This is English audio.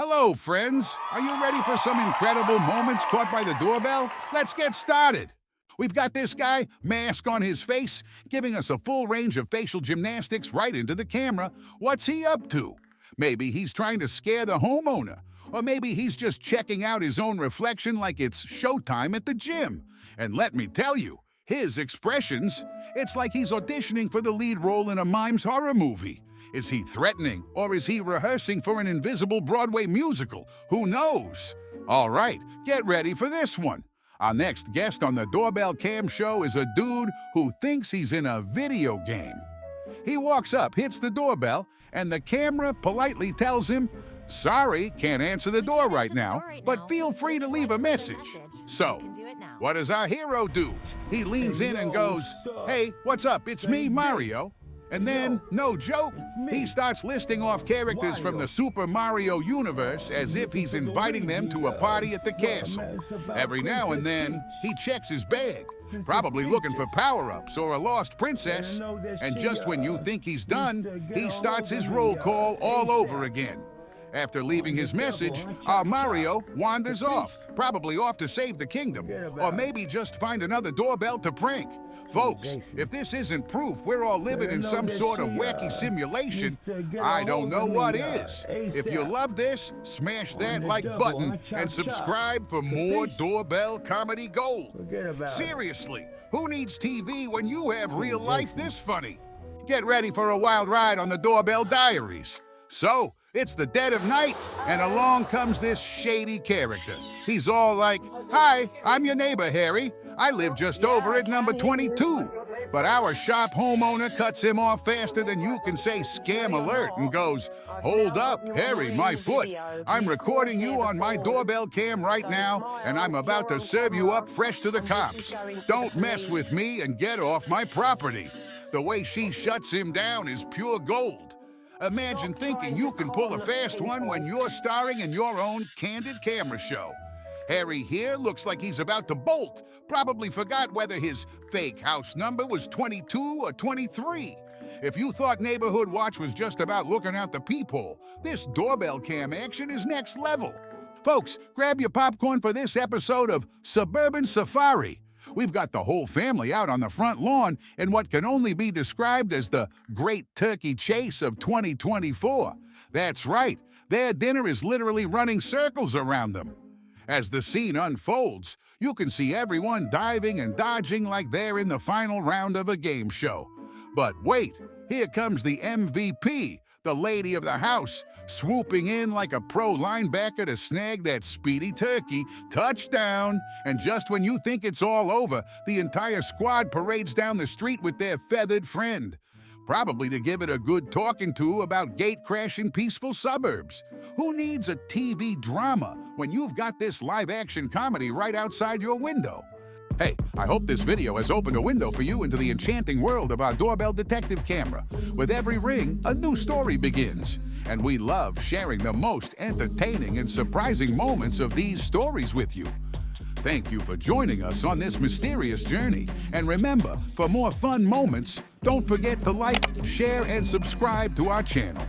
Hello, friends. Are you ready for some incredible moments caught by the doorbell? Let's get started. We've got this guy, mask on his face, giving us a full range of facial gymnastics right into the camera. What's he up to? Maybe he's trying to scare the homeowner. Or maybe he's just checking out his own reflection like it's showtime at the gym. And let me tell you, his expressions, it's like he's auditioning for the lead role in a Mimes horror movie. Is he threatening, or is he rehearsing for an invisible Broadway musical? Who knows? All right, get ready for this one. Our next guest on the Doorbell Cam Show is a dude who thinks he's in a video game. He walks up, hits the doorbell, and the camera politely tells him, "Sorry, can't answer the door right now, but feel free to leave a message." So, what does our hero do? He leans in and goes, "Hey, what's up? It's me, Mario." And then, no joke, he starts listing off characters from the Super Mario universe as if he's inviting them to a party at the castle. Every now and then, he checks his bag, probably looking for power-ups or a lost princess. And just when you think he's done, he starts his roll call all over again. After leaving his message, our Mario wanders off, probably off to save the kingdom, or maybe just find another doorbell to prank. Folks, if this isn't proof we're all living in some sort of wacky simulation, I don't know what is. If you love this, smash that like button and subscribe for more doorbell comedy gold. Seriously, who needs TV when you have real life this funny? Get ready for a wild ride on the Doorbell Diaries. So, it's the dead of night, and along comes this shady character. He's all like, "Hi, I'm your neighbor, Herry. I live just over at number 22. But our sharp homeowner cuts him off faster than you can say scam alert and goes, "Hold up, Herry, my foot. I'm recording you on my doorbell cam right now, and I'm about to serve you up fresh to the cops. Don't mess with me and get off my property." The way she shuts him down is pure gold. Imagine thinking you can pull a fast one when you're starring in your own candid camera show. Herry here looks like he's about to bolt. Probably forgot whether his fake house number was 22 or 23. If you thought Neighborhood Watch was just about looking out the peephole, this doorbell cam action is next level. Folks, grab your popcorn for this episode of Suburban Safari. We've got the whole family out on the front lawn in what can only be described as the Great Turkey Chase of 2024. That's right, their dinner is literally running circles around them. As the scene unfolds, you can see everyone diving and dodging like they're in the final round of a game show. But wait, here comes the MVP, the lady of the house, swooping in like a pro linebacker to snag that speedy turkey. Touchdown! And just when you think it's all over, the entire squad parades down the street with their feathered friend. Probably to give it a good talking to about gate-crashing peaceful suburbs. Who needs a TV drama when you've got this live-action comedy right outside your window? Hey, I hope this video has opened a window for you into the enchanting world of our doorbell detective camera. With every ring, a new story begins. And we love sharing the most entertaining and surprising moments of these stories with you. Thank you for joining us on this mysterious journey. And remember, for more fun moments, don't forget to like, share, and subscribe to our channel.